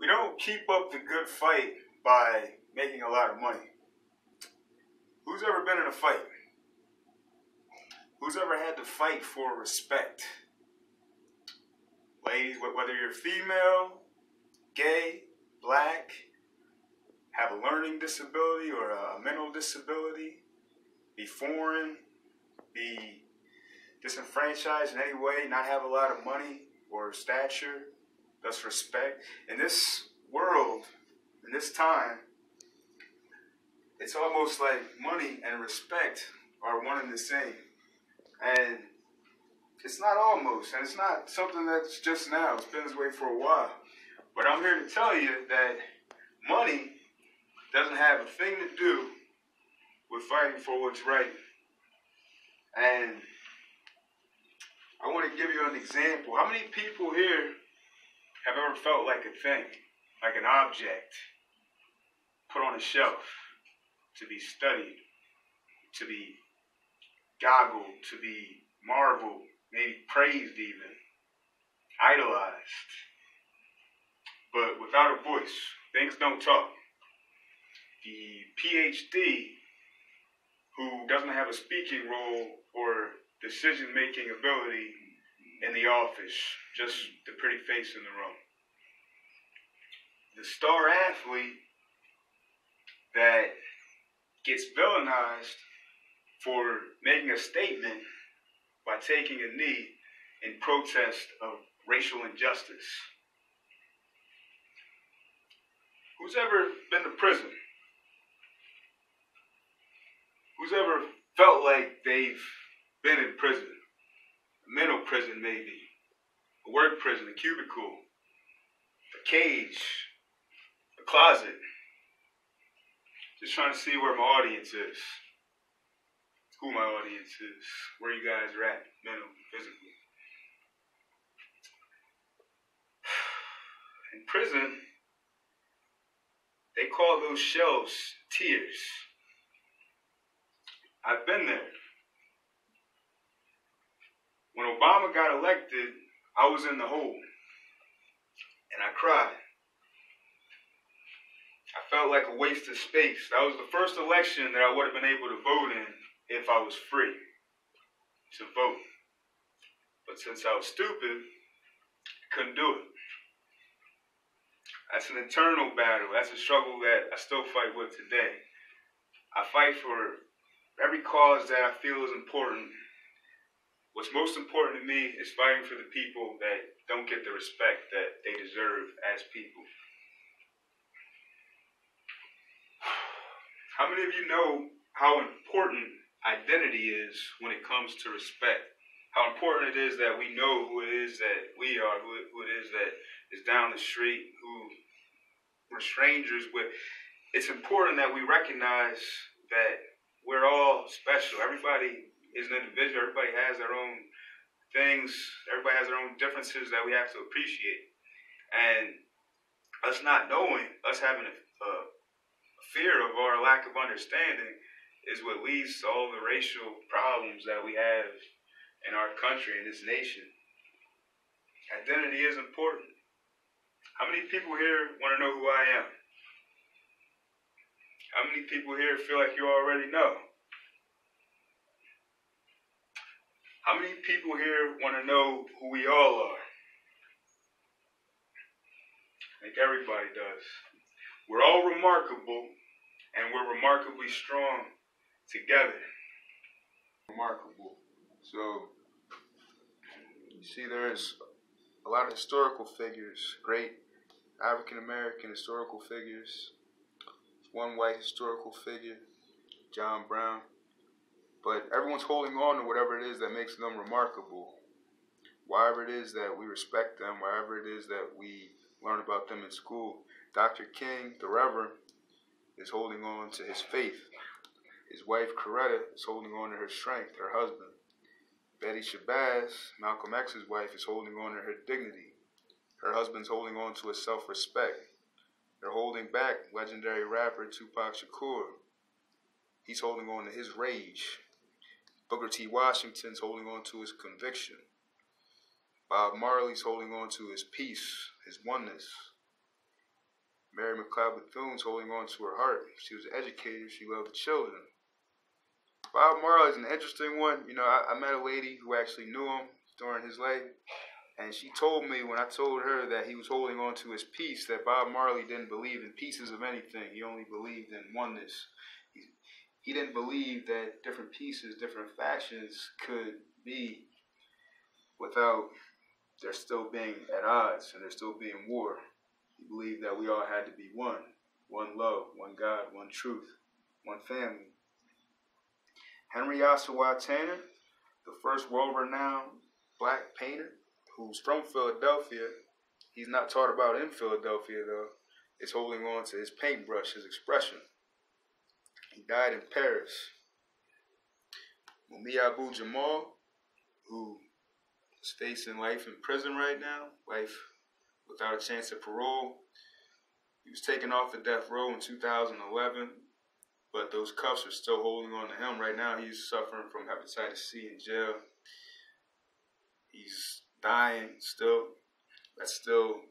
We don't keep up the good fight by making a lot of money. Who's ever been in a fight? Who's ever had to fight for respect? Ladies, whether you're female, gay, black, have a learning disability or a mental disability, be foreign, be disenfranchised in any way, not have a lot of money or stature, thus respect. In this world, in this time, it's almost like money and respect are one and the same. And it's not almost, and it's not something that's just now. It's been this way for a while. But I'm here to tell you that money doesn't have a thing to do with fighting for what's right. And I want to give you an example. How many people here have ever felt like a thing, like an object, put on a shelf, to be studied, to be goggled, to be marveled, maybe praised even, idolized, but without a voice? Things don't talk. The PhD who doesn't have a speaking role or decision-making ability in the office, just the pretty face in the room. The star athlete that gets villainized for making a statement by taking a knee in protest of racial injustice. Who's ever been to prison? Who's ever felt like they've been in prison? A mental prison maybe, a work prison, a cubicle, a cage, a closet. Just trying to see where my audience is, who my audience is, where you guys are at, mentally, physically. In prison, they call those shelves tears. I've been there. When Obama got elected, I was in the hole, and I cried. I felt like a waste of space. That was the first election that I would have been able to vote in if I was free to vote. But since I was stupid, I couldn't do it. That's an internal battle. That's a struggle that I still fight with today. I fight for every cause that I feel is important. What's most important to me is fighting for the people that don't get the respect that they deserve as people. How many of you know how important identity is when it comes to respect? How important it is that we know who it is that we are, who it is that is down the street, who we're strangers with. It's important that we recognize that we're all special. Everybody is an individual. Everybody has their own things. Everybody has their own differences that we have to appreciate. And us not knowing, us having a fear of our lack of understanding is what leads to all the racial problems that we have in our country, in this nation. Identity is important. How many people here want to know who I am? How many people here feel like you already know? How many people here want to know who we all are? I think everybody does. We're all remarkable, and we're remarkably strong together. Remarkable. So, you see there's a lot of historical figures, great African-American historical figures. One white historical figure, John Brown. But everyone's holding on to whatever it is that makes them remarkable. Wherever it is that we respect them, wherever it is that we learn about them in school. Dr. King, the Reverend, is holding on to his faith. His wife, Coretta, is holding on to her strength, her husband. Betty Shabazz, Malcolm X's wife, is holding on to her dignity. Her husband's holding on to his self-respect. They're holding back legendary rapper Tupac Shakur. He's holding on to his rage. Booker T. Washington's holding on to his conviction. Bob Marley's holding on to his peace, his oneness. Mary McLeod Bethune's holding on to her heart. She was an educator. She loved the children. Bob Marley's an interesting one. You know, I met a lady who actually knew him during his life, and she told me when I told her that he was holding on to his peace, that Bob Marley didn't believe in pieces of anything. He only believed in oneness. He didn't believe that different pieces, different factions could be without there still being at odds and there still being war. He believed that we all had to be one love, one God, one truth, one family. Henry Ossawa Tanner, the first world-renowned black painter who's from Philadelphia, he's not taught about in Philadelphia though, is holding on to his paintbrush, his expression. He died in Paris. Mumia Abu-Jamal, who is facing life in prison right now, life without a chance of parole. He was taken off the death row in 2011, but those cuffs are still holding on to him. Right now, he's suffering from hepatitis C in jail. He's dying still. That's still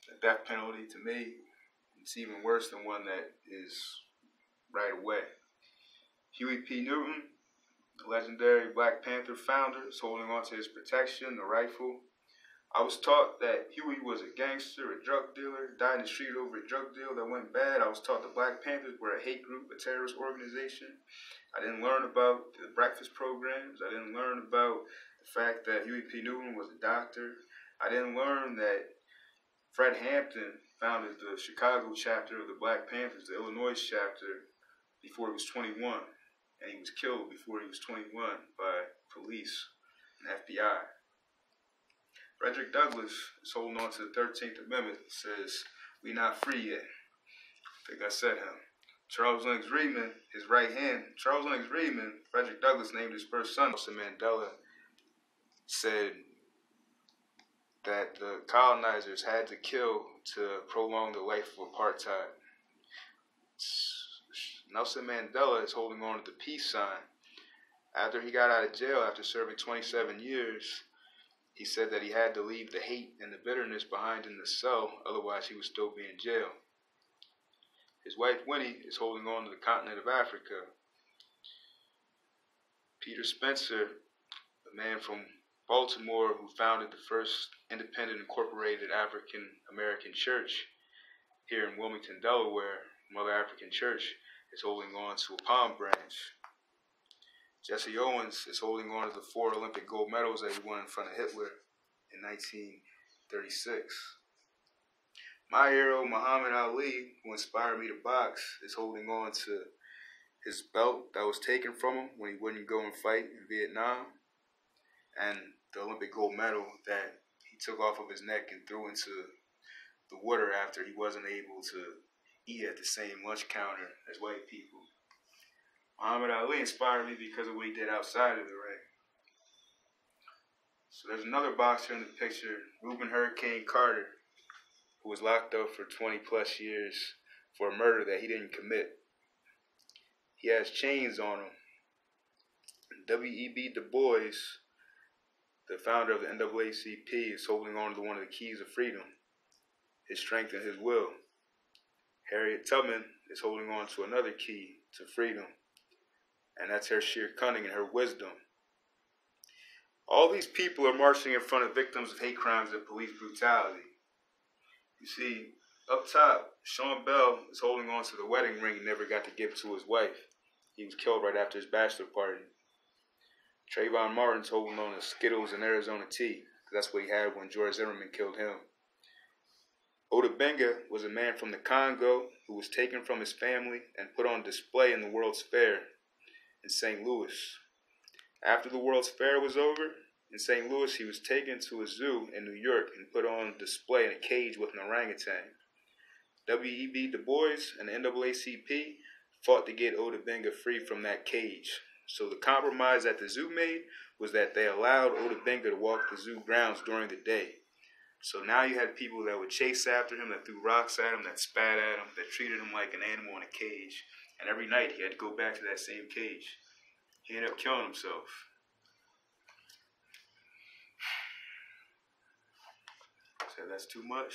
a death penalty to me. It's even worse than one that is right away. Huey P. Newton, the legendary Black Panther founder, is holding on to his protection, the rifle. I was taught that Huey was a gangster, a drug dealer, died in the street over a drug deal that went bad. I was taught the Black Panthers were a hate group, a terrorist organization. I didn't learn about the breakfast programs. I didn't learn about the fact that Huey P. Newton was a doctor. I didn't learn that Fred Hampton founded the Chicago chapter of the Black Panthers, the Illinois chapter, before he was 21. And he was killed before he was 21 by police and FBI. Frederick Douglass is holding on to the 13th Amendment. It says, "We not free yet." I think I said him. Charles Lennox Reedman, his right hand. Charles Lennox Reedman, Frederick Douglass named his first son. Nelson Mandela said that the colonizers had to kill to prolong the life of apartheid. Nelson Mandela is holding on to the peace sign. After he got out of jail, after serving 27 years, he said that he had to leave the hate and the bitterness behind in the cell, otherwise he would still be in jail. His wife Winnie is holding on to the continent of Africa. Peter Spencer, a man from Baltimore who founded the first independent incorporated African American church here in Wilmington, Delaware, Mother African Church, is holding on to a palm branch. Jesse Owens is holding on to the 4 Olympic gold medals that he won in front of Hitler in 1936. My hero, Muhammad Ali, who inspired me to box, is holding on to his belt that was taken from him when he wouldn't go and fight in Vietnam, and the Olympic gold medal that he took off of his neck and threw into the water after he wasn't able to eat at the same lunch counter as white people. Muhammad Ali inspired me because of what he did outside of the ring. So there's another boxer in the picture, Reuben Hurricane Carter, who was locked up for 20 plus years for a murder that he didn't commit. He has chains on him. W.E.B. Du Bois, the founder of the NAACP, is holding on to one of the keys of freedom, his strength and his will. Harriet Tubman is holding on to another key to freedom, and that's her sheer cunning and her wisdom. All these people are marching in front of victims of hate crimes and police brutality. You see, up top, Sean Bell is holding on to the wedding ring he never got to give to his wife. He was killed right after his bachelor party. Trayvon Martin's holding on to Skittles and Arizona tea, because that's what he had when George Zimmerman killed him. Oda Benga was a man from the Congo who was taken from his family and put on display in the World's Fair in St. Louis. After the World's Fair was over, in St. Louis, he was taken to a zoo in New York and put on display in a cage with an orangutan. W.E.B. Du Bois and the NAACP fought to get Oda Benga free from that cage. So the compromise that the zoo made was that they allowed Oda Benga to walk the zoo grounds during the day. So now you had people that would chase after him, that threw rocks at him, that spat at him, that treated him like an animal in a cage. And every night he had to go back to that same cage. He ended up killing himself. So that's too much.